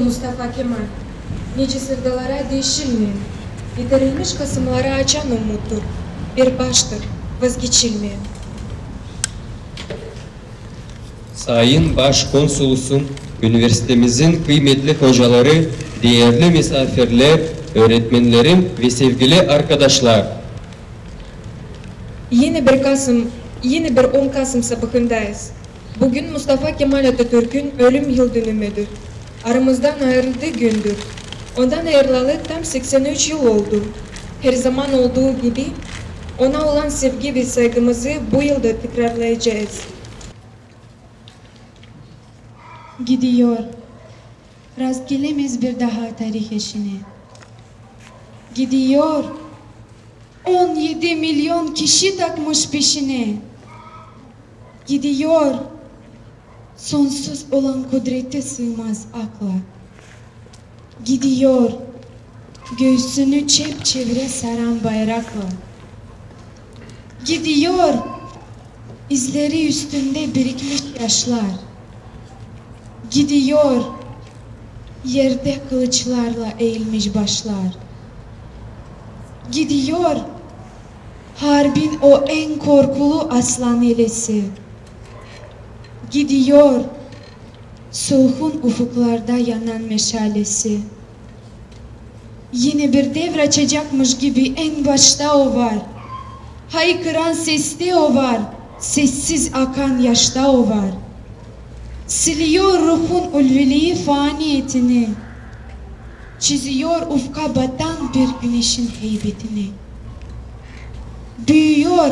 Mustafa Kemal. Nice sevdalara değişilmeyen, yitirilmiş kısımlara açan umuttur. Bir baştır, vazgeçilmeyen. Sayın Başkonsolosun, üniversitemizin kıymetli hocaları, değerli misafirler, öğretmenlerim ve sevgili arkadaşlar. Yine bir 10 Kasım sabahındayız. Bugün Mustafa Kemal Atatürk'ün ölüm yıl dönümüdür. Aramızdan ayrıldığı gündür. Ondan ayrılalı tam 83 yıl oldu. Her zaman olduğu gibi ona olan sevgi ve saygımızı bu yılda tekrarlayacağız. Gidiyor. Rast gelemez bir daha tarih eşine. Gidiyor. 17 milyon kişi takmış peşine. Gidiyor. Sonsuz olan kudrete sığmaz akla. Gidiyor. Göğsünü çevre saran bayrakla. Gidiyor. İzleri üstünde birikmiş yaşlar. Gidiyor. Yerde kılıçlarla eğilmiş başlar. Gidiyor. Harbin o en korkulu aslan elesi. Gidiyor. Sulhun ufuklarda yanan meşalesi. Yine bir devr açacakmış gibi en başta o var. Haykıran seste o var. Sessiz akan yaşta o var. Siliyor ruhun ulviliği faniyetini. Çiziyor ufka batan bir güneşin heybetini. Büyüyor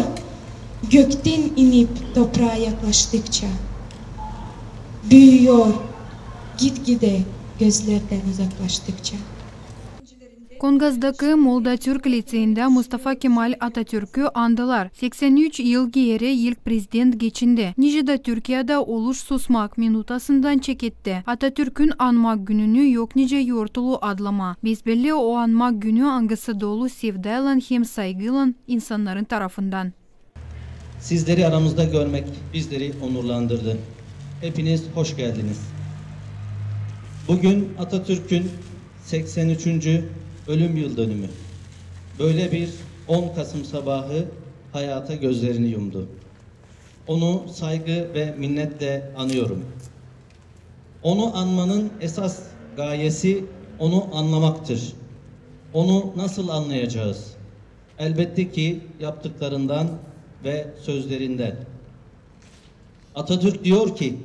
gökten inip toprağa yaklaştıkça. Büyüyor gitgide gözlerden uzaklaştıkça. Конгасдагы Молда Türk лицейинде Mustafa Kemal Atatürk'ü andılar. 83 yıl geri ilk prezident geçindi. Nijida Türkiye'de oluş susmak minutasından çeketti. Atatürk'ün anmak gününü yok nice yortulu adlama. Besbelli o anmak günü angısı dolu sevdayla hem saygıyla insanların tarafından. Sizleri aramızda görmek bizleri onurlandırdı. Hepiniz hoş geldiniz. Bugün Atatürk'ün 83. ölüm yıl dönümü. Böyle bir 10 Kasım sabahı hayata gözlerini yumdu. Onu saygı ve minnetle anıyorum. Onu anmanın esas gayesi onu anlamaktır. Onu nasıl anlayacağız? Elbette ki yaptıklarından ve sözlerinden. Atatürk diyor ki,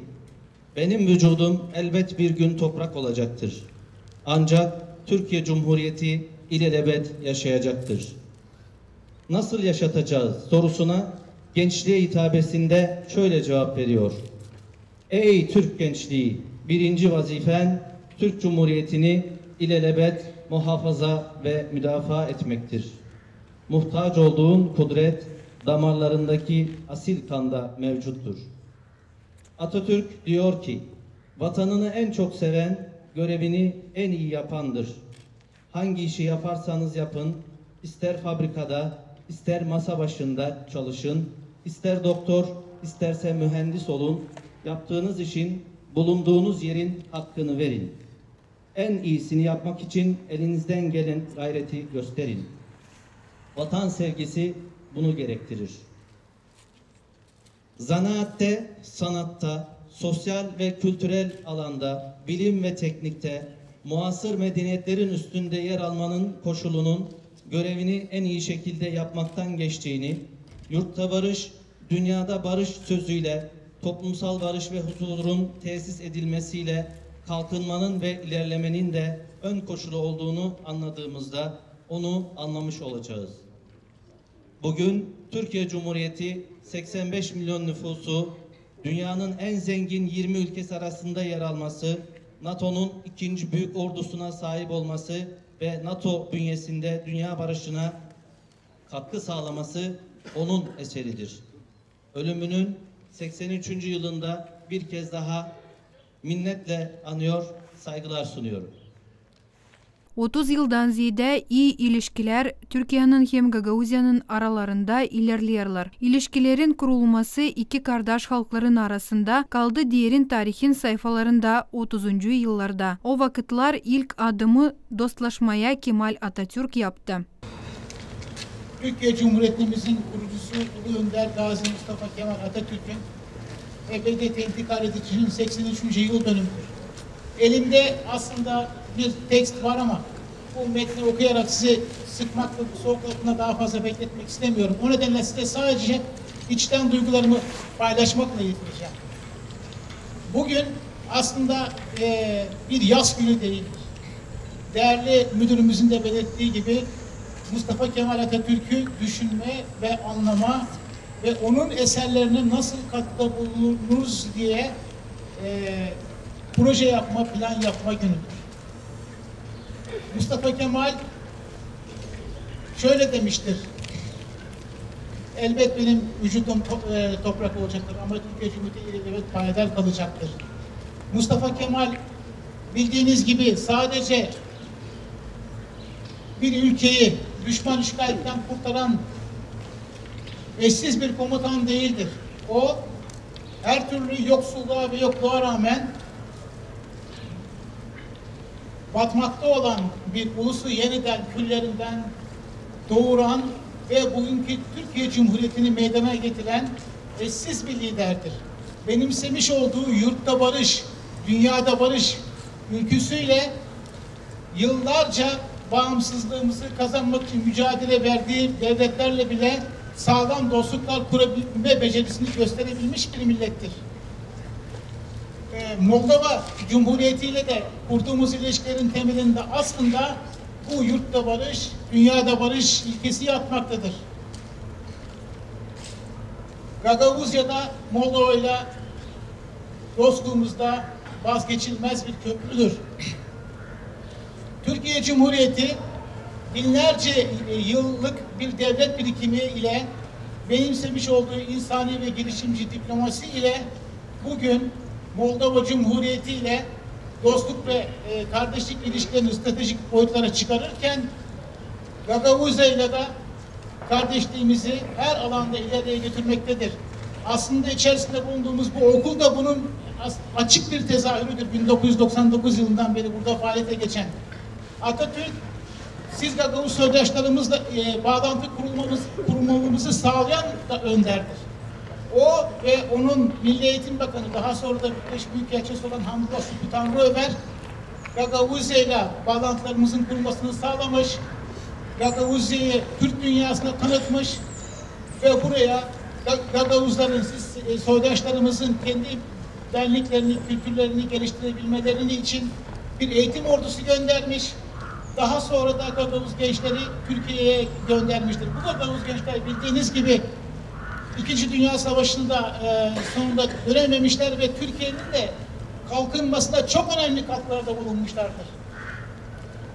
benim vücudum elbet bir gün toprak olacaktır. Ancak Türkiye Cumhuriyeti ilelebet yaşayacaktır. Nasıl yaşatacağız sorusuna gençliğe hitabesinde şöyle cevap veriyor. Ey Türk gençliği, birinci vazifen Türk Cumhuriyeti'ni ilelebet muhafaza ve müdafaa etmektir. Muhtaç olduğun kudret damarlarındaki asil kanda mevcuttur. Atatürk diyor ki, vatanını en çok seven görevini en iyi yapandır. Hangi işi yaparsanız yapın, ister fabrikada, ister masa başında çalışın, ister doktor, isterse mühendis olun, yaptığınız işin, bulunduğunuz yerin hakkını verin. En iyisini yapmak için elinizden gelen gayreti gösterin. Vatan sevgisi bunu gerektirir. Zanaatte, sanatta, sosyal ve kültürel alanda, bilim ve teknikte, muasır medeniyetlerin üstünde yer almanın koşulunun görevini en iyi şekilde yapmaktan geçtiğini, yurtta barış, dünyada barış sözüyle, toplumsal barış ve huzurun tesis edilmesiyle kalkınmanın ve ilerlemenin de ön koşulu olduğunu anladığımızda onu anlamış olacağız. Bugün Türkiye Cumhuriyeti 85 milyon nüfusu, dünyanın en zengin 20 ülkesi arasında yer alması, NATO'nun ikinci büyük ordusuna sahip olması ve NATO bünyesinde dünya barışına katkı sağlaması onun eseridir. Ölümünün 83. yılında bir kez daha minnetle anıyor, saygılar sunuyorum. 30 yıldan ziyade iyi ilişkiler Türkiye'nin hem Gagavuzya'nın aralarında ilerliyorlar. İlişkilerin kurulması iki kardeş halkların arasında kaldı diğerin tarihin sayfalarında 30. yıllarda. O vakitler ilk adımı dostlaşmaya Kemal Atatürk yaptı. Türkiye Cumhuriyetimizin kurucusu Ulu Önder Gazi Mustafa Kemal Atatürk'ün ebediyete intikal edişinin 83. yıl dönümüdür. Elimde aslında bir tekst var ama bu metni okuyarak sizi sıkmakla, soğuklatına daha fazla bekletmek istemiyorum. O nedenle size sadece içten duygularımı paylaşmakla yetineceğim. Bugün aslında bir yaz günü değildir. Değerli müdürümüzün de belirttiği gibi Mustafa Kemal Atatürk'ü düşünme ve anlama ve onun eserlerine nasıl katkıda bulunuruz diye proje yapma, plan yapma günüdür. Mustafa Kemal şöyle demiştir: elbet benim vücudum toprak olacaktır ama Türkiye Cumhuriyeti ilelebet payidar kalacaktır. Mustafa Kemal bildiğiniz gibi sadece bir ülkeyi düşman işgalden kurtaran eşsiz bir komutan değildir. O her türlü yoksulluğa ve yokluğa rağmen batmakta olan bir ulusu yeniden küllerinden doğuran ve bugünkü Türkiye Cumhuriyeti'ni meydana getiren eşsiz bir liderdir. Benimsemiş olduğu yurtta barış, dünyada barış ülküsüyle yıllarca bağımsızlığımızı kazanmak için mücadele verdiği devletlerle bile sağlam dostluklar kurabilme becerisini gösterebilmiş bir millettir. Moldova Cumhuriyeti ile de kurduğumuz ilişkilerin temelinde aslında bu yurtta barış, dünyada barış ilkesi yatmaktadır. Gagavuzya'da Moldova ile dostluğumuzda vazgeçilmez bir köprüdür. Türkiye Cumhuriyeti binlerce yıllık bir devlet birikimi ile benimsemiş olduğu insani ve girişimci diplomasi ile bugün Moldova Cumhuriyeti ile dostluk ve kardeşlik ilişkilerini stratejik boyutlara çıkarırken Gagavuzya ile de kardeşliğimizi her alanda ileriye götürmektedir. Aslında içerisinde bulunduğumuz bu okul da bunun açık bir tezahürüdür. 1999 yılından beri burada faaliyete geçen. Atatürk, siz Gagavuz soydaşlarımızla bağlantı kurmamızı sağlayan da önderdir. O ve onun Milli Eğitim Bakanı, daha sonra da Bükreş Büyükelçisi olan Hamdullah Sütü Tanrıöver, Gagavuzya ile bağlantılarımızın kurulmasını sağlamış, Gagavuzya'yı Türk dünyasına tanıtmış ve buraya Gagavuzların, soydaşlarımızın kendi benliklerini, kültürlerini geliştirebilmeleri için bir eğitim ordusu göndermiş. Daha sonra da Gagavuz gençleri Türkiye'ye göndermiştir. Bu Gagavuz gençler bildiğiniz gibi İkinci Dünya Savaşı'nda sonunda dönememişler ve Türkiye'nin de kalkınmasında çok önemli katkılarda bulunmuşlardır.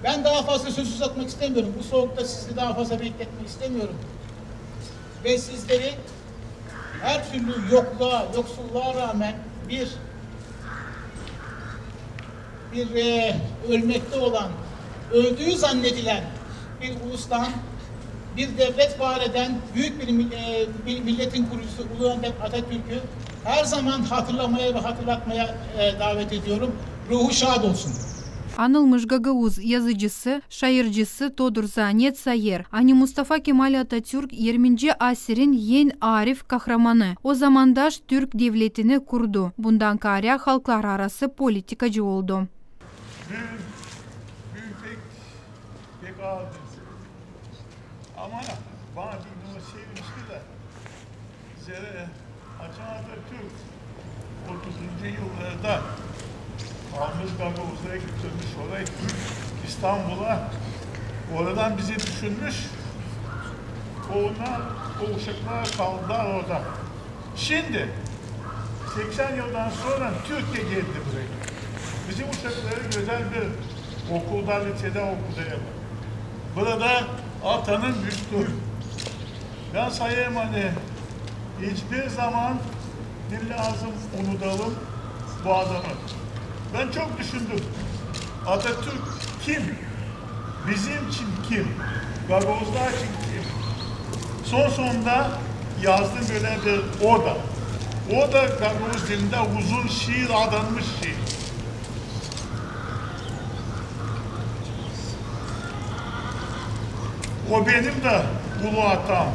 Ben daha fazla söz uzatmak istemiyorum. Bu soğukta sizi daha fazla bekletmek istemiyorum. Ve sizleri her türlü yokluğa, yoksulluğa rağmen bir ölmekte olan, öldüğü zannedilen bir ulustan, bir devlet var eden büyük bir milletin kurucusu Ulu Önder Atatürk'ü her zaman hatırlamaya ve hatırlatmaya davet ediyorum. Ruhu şad olsun. Anılmış Gagavuz yazıcısı, şaircisi Todur Zanet Sayer, ani Mustafa Kemal Atatürk 20. asırın en arif kahramanı. O zamandaş Türk devletini kurdu. Bundan kare halklar arası politikacı oldu. Pek ağır. Ama bana bir numara sevmişti de Zere Haçan Atatürk 30. yıllarda almış Gagavuz'a götürmüş orayı İstanbul'a. Oradan bizi düşünmüş. Onlar, o uşaklar kaldılar orada. Şimdi 80 yıldan sonra Türkiye geldi buraya. Bizim uşakları güzel bir okulda, lisede okudu. Burada atanın büstü. Ben sayayım hani hiçbir zaman lazım unutalım bu adamı. Ben çok düşündüm. Atatürk kim? bizim için kim? Gagavuzlar için kim? Sonunda yazdım böyle bir oda. O da Gagavuz dilinde uzun şiir adanmış şiir. O benim de ulu atam.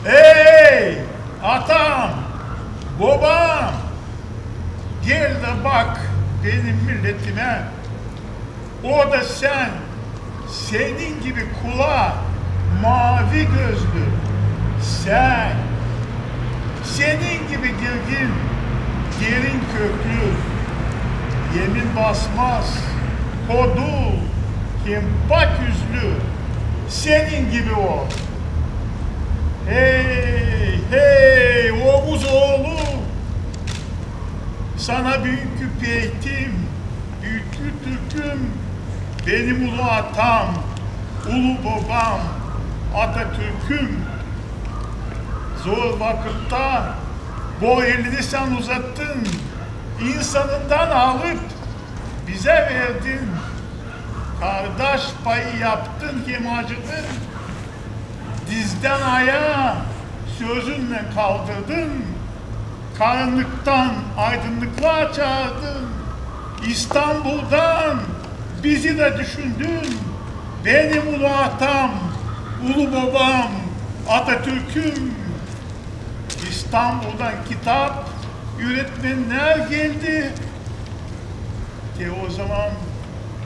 Ey atam, babam, gel de bak benim milletime. O da senin gibi kulağı mavi gözlü, senin gibi girgin, derin köklü, yemin basmaz, kodul, kempak yüzlü, senin gibi o. Hey, hey, Oğuz oğlu, sana büyük küpeytim, büyüklü Türk'üm, benim ulu atam, ulu babam, Atatürk'üm. Zor vakitte bu elini sen uzattın, insanından alıp bize verdin. Kardeş payı yaptın, kim acıdın? Dizden ayağa sözünle kaldırdın. Karanlıktan aydınlıklığa çağırdın. İstanbul'dan bizi de düşündün. Benim ulu atam, ulu babam, Atatürk'üm. İstanbul'dan kitap, öğretmenler geldi. O zaman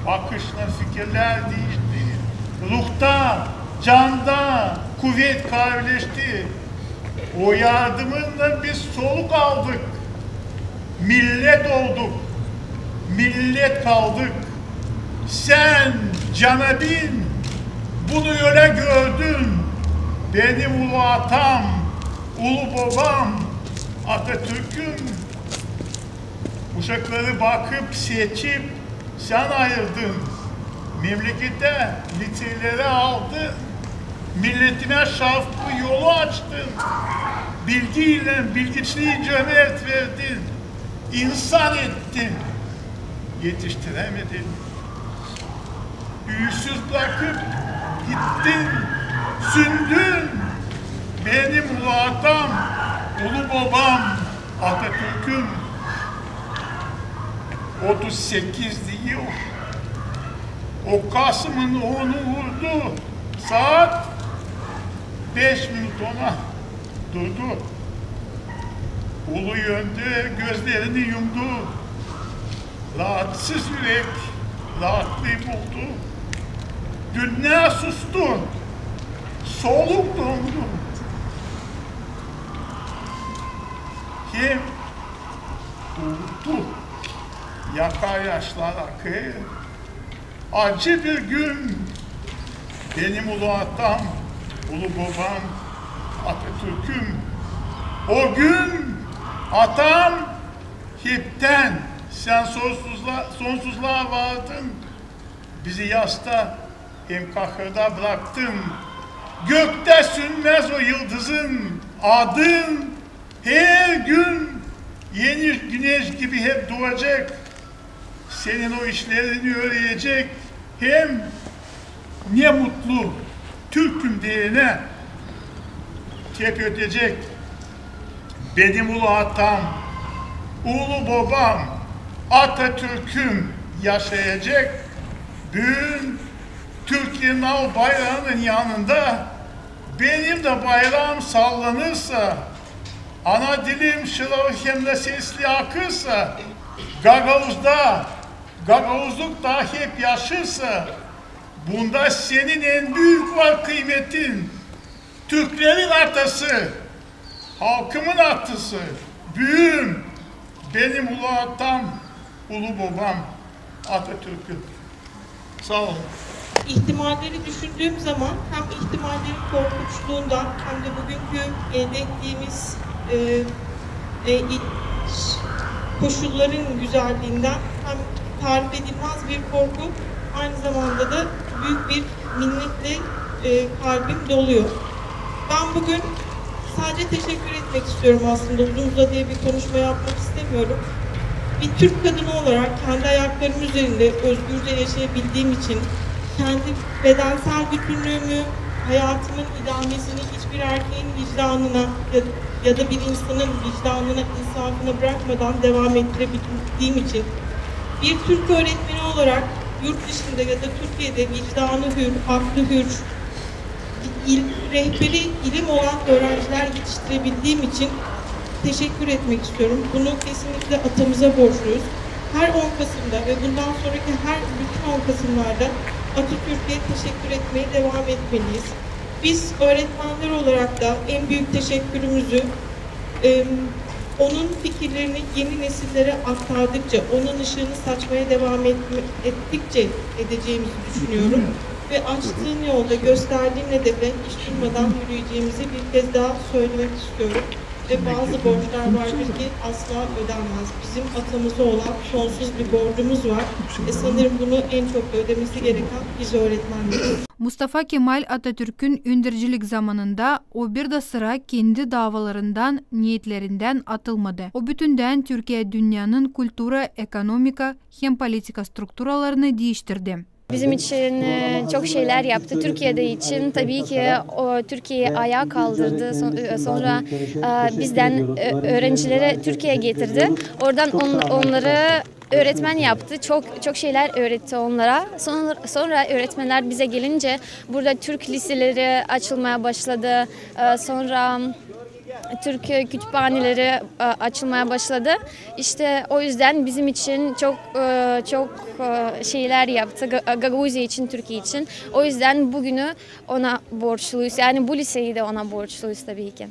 bakışla fikirler değişti. Ruhta, canda kuvvet kavleşti. O yardımından biz soluk aldık. Millet olduk. Millet kaldık. Sen canabin bunu öyle gördün. Benim ulu atam, ulu babam, Atatürk'üm. Uşakları bakıp seçip sen ayırdın. Memlekete liseleri aldın. Milletine şarflı yolu açtın. Bilgiyle bilgiçliği cömert verdin. İnsan ettin. Yetiştiremedin. Büyüsüz bırakıp gittin. Sündün. Benim ulu atam, ulu babam, Atatürk'üm. 38 yıl. O Kasım'ın 10'u vurdu. Saat 5 minut ona durdu. Ulu yöndü, gözlerini yumdu. Rahatsız yürek, rahatlığı buldu. Dünya sustu. Soluk dondu. Kim? Uyudu. Yaka yaşlar akıyor. Acı bir gün. Benim ulu atam, ulu babam, Atatürk'üm. O gün atam hepten sen sonsuzluğa vardın. Bizi yasta hem kahırda bıraktın. Gökte sünmez o yıldızın adın. Her gün yeni güneş gibi hep doğacak. Senin o işlerini öğrenecek. Hem ne mutlu Türk'üm diyene tep ötecek. Benim ulu atam, ulu babam, Atatürk'üm yaşayacak. Bugün Türkiye'nin al bayrağının yanında benim de bayrağım sallanırsa, ana dilim şıravhemle sesli akırsa, Gagavuzluk da hep yaşırsa, bunda senin en büyük var kıymetin. Türklerin atası, halkımın atısı, büyüğüm, benim ulu atam, ulu babam, Atatürk'üm. Sağ olun. İhtimalleri düşündüğüm zaman hem ihtimallerin korkunçluğundan hem de bugünkü elde ettiğimiz koşulların güzelliğinden hem tarif edilmez bir korku, aynı zamanda da büyük bir minnetle kalbim doluyor. Ben bugün sadece teşekkür etmek istiyorum aslında. Uzun uzadıya bir konuşma yapmak istemiyorum. Bir Türk kadını olarak kendi ayaklarım üzerinde özgürce yaşayabildiğim için, kendi bedensel bütünlüğümü, hayatımın idamesini hiçbir erkeğin vicdanına ya da bir insanın vicdanına, insafına bırakmadan devam ettirebildiğim için bir Türk öğretmeni olarak yurt dışında ya da Türkiye'de vicdanı hür, aklı hür, rehberi ilim olan öğrenciler yetiştirebildiğim için teşekkür etmek istiyorum. Bunu kesinlikle atamıza borçluyuz. Her 10 Kasım'da ve bundan sonraki bütün 10 Kasım'larda Atatürk'e teşekkür etmeye devam etmeliyiz. Biz öğretmenler olarak da en büyük teşekkürümüzü onun fikirlerini yeni nesillere aktardıkça, onun ışığını saçmaya devam ettikçe edeceğimizi düşünüyorum. Ve açtığın yolda, gösterdiğin hedefe hiç durmadan yürüyeceğimizi bir kez daha söylemek istiyorum. Ve bazı borçlar vardır ki asla ödenmez. Bizim atamıza olan sonsuz bir borcumuz var. Sanırım bunu en çok ödemesi gereken biz öğretmenleriz. Mustafa Kemal Atatürk'ün öndürücülük zamanında o bir de sıra kendi davalarından, niyetlerinden atılmadı. O bütünden Türkiye dünyanın kültürü, ekonomika hem politika strukturalarını değiştirdi. Bizim için çok şeyler yaptı. Türkiye'de için tabii ki o Türkiye'yi ayağa kaldırdı. Sonra bizden öğrencilere Türkiye'ye getirdi. Oradan onları öğretmen yaptı. Çok şeyler öğretti onlara. Sonra öğretmenler bize gelince burada Türk liseleri açılmaya başladı. Sonra Türk kütüphaneleri açılmaya başladı. İşte o yüzden bizim için çok şeyler yaptı. Gaguzya için, Türkiye için. O yüzden bugünü ona borçluyuz. Yani bu liseyi de ona borçluyuz tabii ki.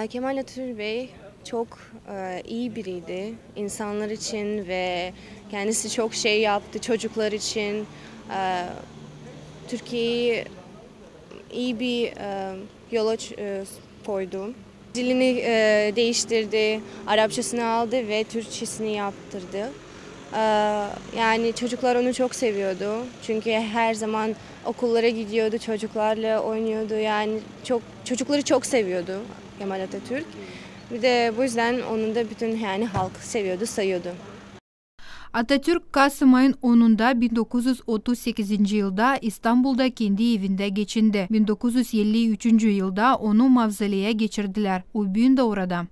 Kemal Atatürk Bey çok iyi biriydi. İnsanlar için ve kendisi çok şey yaptı çocuklar için. Türkiye'yi iyi bir yola koydu. Dilini değiştirdi, Arapçasını aldı ve Türkçesini yaptırdı. Yani çocuklar onu çok seviyordu. Çünkü her zaman okullara gidiyordu, çocuklarla oynuyordu. Yani çocukları çok seviyordu Kemal Atatürk. Bir de bu yüzden onun da bütün halk seviyordu, sayıyordu. Atatürk Kasım ayın 10'unda 1938 yılda İstanbul'da kendi evinde geçindi. 1953 yılda onu mavzoleye geçirdiler. O gün de orada.